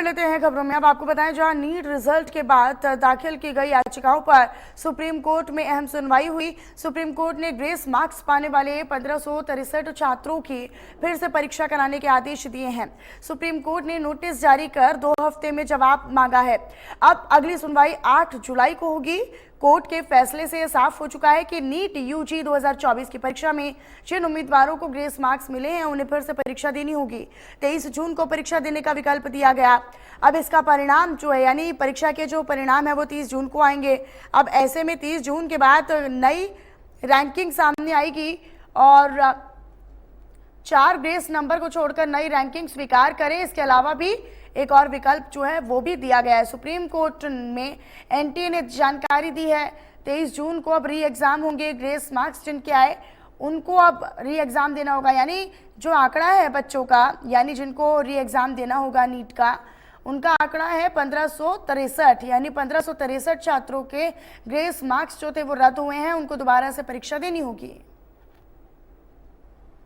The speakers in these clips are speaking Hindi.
बढ़ लेते हैं खबरों में। अब आपको बताएं, जहां नीट रिजल्ट के बाद दाखिल की गई याचिकाओं पर सुप्रीम कोर्ट में अहम सुनवाई हुई। सुप्रीम कोर्ट ने ग्रेस मार्क्स पाने वाले 1563 छात्रों की फिर से परीक्षा कराने के आदेश दिए हैं। सुप्रीम कोर्ट ने नोटिस जारी कर 2 हफ्ते में जवाब मांगा है। अब अगली सुनवाई 8 जुलाई को होगी। कोर्ट के फैसले से यह साफ हो चुका है कि नीट यूजी 2024 की परीक्षा में जिन उम्मीदवारों को ग्रेस मार्क्स मिले हैं उन्हें फिर से परीक्षा देनी होगी। 23 जून को परीक्षा देने का विकल्प दिया गया। अब इसका परिणाम जो है, यानी परीक्षा के जो परिणाम है वो 30 जून को आएंगे। अब ऐसे में 30 जून के बाद नई रैंकिंग सामने आएगी और 4 ग्रेस नंबर को छोड़कर नई रैंकिंग स्वीकार करें। इसके अलावा भी एक और विकल्प जो है वो भी दिया गया है। सुप्रीम कोर्ट में एनटीए ने जानकारी दी है 23 जून को अब री एग्जाम होंगे। ग्रेस मार्क्स जिनके आए उनको अब री एग्जाम देना होगा, यानी जो आंकड़ा है बच्चों का, यानी जिनको री एग्जाम देना होगा नीट का, उनका आंकड़ा है 1563, यानी 1563 छात्रों के ग्रेस मार्क्स जो थे वो रद्द हुए हैं, उनको दोबारा से परीक्षा देनी होगी।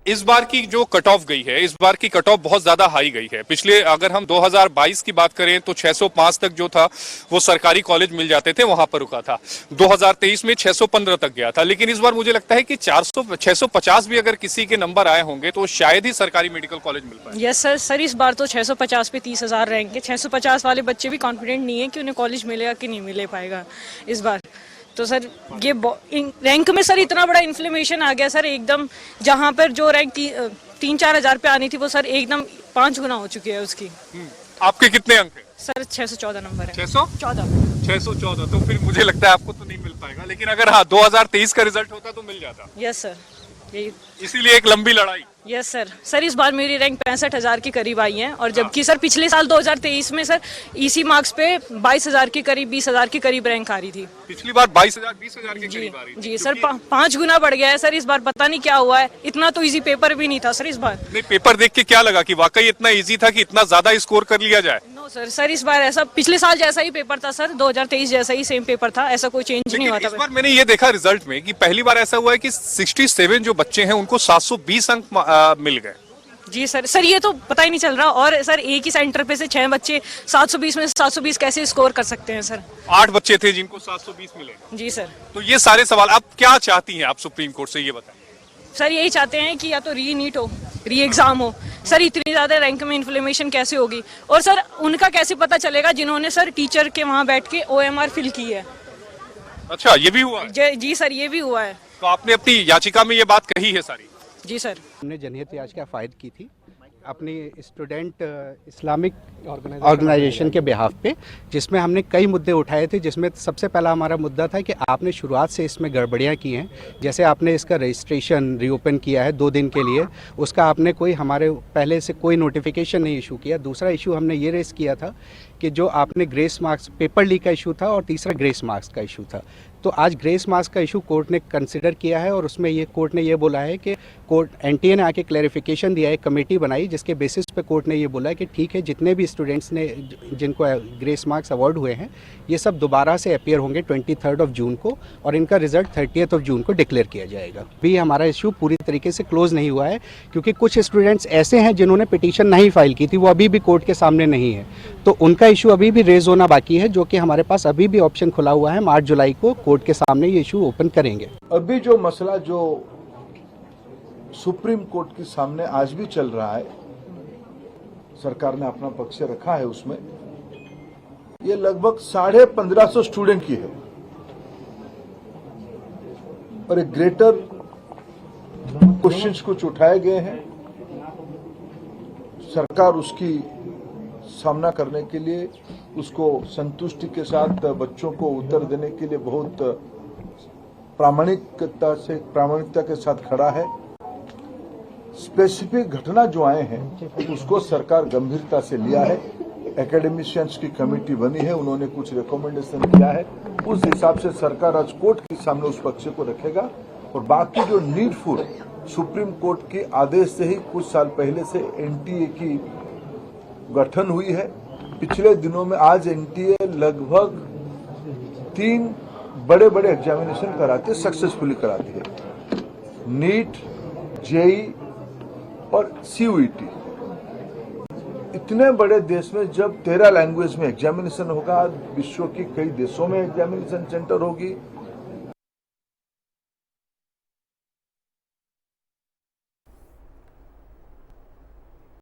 इस बार की जो कट ऑफ गई है, इस बार की कट ऑफ बहुत ज्यादा हाई गई है। पिछले अगर हम 2022 की बात करें तो 605 तक जो था वो सरकारी कॉलेज मिल जाते थे, वहां पर रुका था। 2023 में 615 तक गया था, लेकिन इस बार मुझे लगता है कि 650 भी अगर किसी के नंबर आए होंगे तो शायद ही सरकारी मेडिकल कॉलेज मिल पाए। यस सर, इस बार तो 650 पे 30,000 रैंक है। 650 वाले बच्चे भी कॉन्फिडेंट नहीं है कि उन्हें कॉलेज मिलेगा कि नहीं मिले पाएगा इस बार। तो सर ये रैंक में सर इतना बड़ा इन्फ्लेमेशन आ गया सर, एकदम जहां पर जो रैंक 3-4 हजार पे आनी थी वो सर एकदम 5 गुना हो चुकी है उसकी। आपके कितने अंक है? सर 614 नंबर है। 614 तो फिर मुझे लगता है आपको तो नहीं मिल पाएगा, लेकिन अगर हाँ 2023 का रिजल्ट होता तो मिल जाता। यस सर, यही इसीलिए एक लंबी लड़ाई। यस सर इस बार मेरी रैंक 65,000 के करीब आई है, और जबकि सर पिछले साल 2023 में सर इसी मार्क्स पे 22,000 के करीब 20,000 के करीब रैंक आ रही थी। पिछली बार 22,000 20,000 के करीब आ रही थी। जी सर 5 गुना बढ़ गया है सर इस बार, पता नहीं क्या हुआ है। इतना तो इजी पेपर भी नहीं था सर इस बार। नहीं, पेपर देख के क्या लगा कि वाकई इतना इजी था कि इतना ज्यादा स्कोर कर लिया जाए? नो सर इस बार ऐसा पिछले साल जैसा ही पेपर था सर, 2023 जैसा ही सेम पेपर था, ऐसा कोई चेंज नहीं हुआ था। इस बार मैंने ये देखा रिजल्ट में कि पहली बार ऐसा हुआ है कि 67 जो बच्चे हैं उनको 720 अंक मिल गए। जी सर ये तो पता ही नहीं चल रहा। और सर एक ही सेंटर पे से 6 बच्चे 720 में 720 कैसे स्कोर कर सकते हैं सर? 8 बच्चे थे जिनको 720 मिले। जी सर। तो ये सारे सवाल आप क्या चाहती हैं आप सुप्रीम कोर्ट से, ये बताएं। सर यही चाहते हैं कि या तो री नीट हो, री एग्जाम हो। सर इतनी ज्यादा रैंक में इन्फ्लेमेशन कैसे होगी, और सर उनका कैसे पता चलेगा जिन्होंने सर टीचर के वहाँ बैठ के OMR फिल की है? अच्छा, ये भी हुआ है? जी सर ये भी हुआ है। तो आपने अपनी याचिका में ये बात कही है सारी? जी सर। हमने जनहित याचिका फाइल की थी अपनी स्टूडेंट इस्लामिक ऑर्गेनाइजेशन के बिहाफ पे, जिसमें हमने कई मुद्दे उठाए थे। जिसमें सबसे पहला हमारा मुद्दा था कि आपने शुरुआत से इसमें गड़बड़ियाँ की हैं। जैसे आपने इसका रजिस्ट्रेशन रीओपन किया है 2 दिन के लिए, उसका आपने कोई हमारे पहले से कोई नोटिफिकेशन नहीं इशू किया। दूसरा इशू हमने ये रेस किया था कि जो आपने ग्रेस मार्क्स पेपर लीक का इशू था, और तीसरा ग्रेस मार्क्स का इशू था। तो आज ग्रेस मार्क्स का इशू कोर्ट ने कंसिडर किया है, और उसमें ये कोर्ट ने ये बोला है कि कोर्ट एनटीए ने आके क्लैरिफिकेशन दिया है, कमेटी बनाई जिसके बेसिस पे कोर्ट ने ये बोला है कि ठीक है, जितने भी स्टूडेंट्स ने जिनको ग्रेस मार्क्स अवार्ड हुए हैं ये सब दोबारा से अपीयर होंगे 23 जून को, और इनका रिजल्ट 30 जून को डिक्लेयर किया जाएगा। भी हमारा इशू पूरी तरीके से क्लोज नहीं हुआ है, क्योंकि कुछ स्टूडेंट्स ऐसे हैं जिन्होंने पिटीशन नहीं फाइल की थी, वो अभी भी कोर्ट के सामने नहीं है, तो उनका इशू अभी भी रेज होना बाकी है, जो कि हमारे पास अभी भी ऑप्शन खुला हुआ है। 8 जुलाई को कोर्ट के सामने ये इशू ओपन करेंगे। अभी जो मसला जो सुप्रीम कोर्ट के सामने आज भी चल रहा है, सरकार ने अपना पक्ष रखा है उसमें, ये लगभग 1550 स्टूडेंट की है, और एक ग्रेटर क्वेश्चंस कुछ उठाए गए हैं। सरकार उसकी सामना करने के लिए, उसको संतुष्टि के साथ बच्चों को उत्तर देने के लिए बहुत प्रामाणिकता के साथ खड़ा है। स्पेसिफिक घटना जो आए हैं उसको सरकार गंभीरता से लिया है। एकेडमिशियंस की कमेटी बनी है, उन्होंने कुछ रिकमेंडेशन किया है, उस हिसाब से सरकार आज कोर्ट के सामने उस पक्ष को रखेगा। और बाकी जो नीडफुल सुप्रीम कोर्ट के आदेश से ही कुछ साल पहले से एनटीए की गठन हुई है। पिछले दिनों में आज एनटीए लगभग 3 बड़े बड़े एग्जामिनेशन कराते, सक्सेसफुली कराती है, नीट, जेई और CUET। इतने बड़े देश में जब 13 लैंग्वेज में एग्जामिनेशन होगा, विश्व के कई देशों में एग्जामिनेशन सेंटर होगी,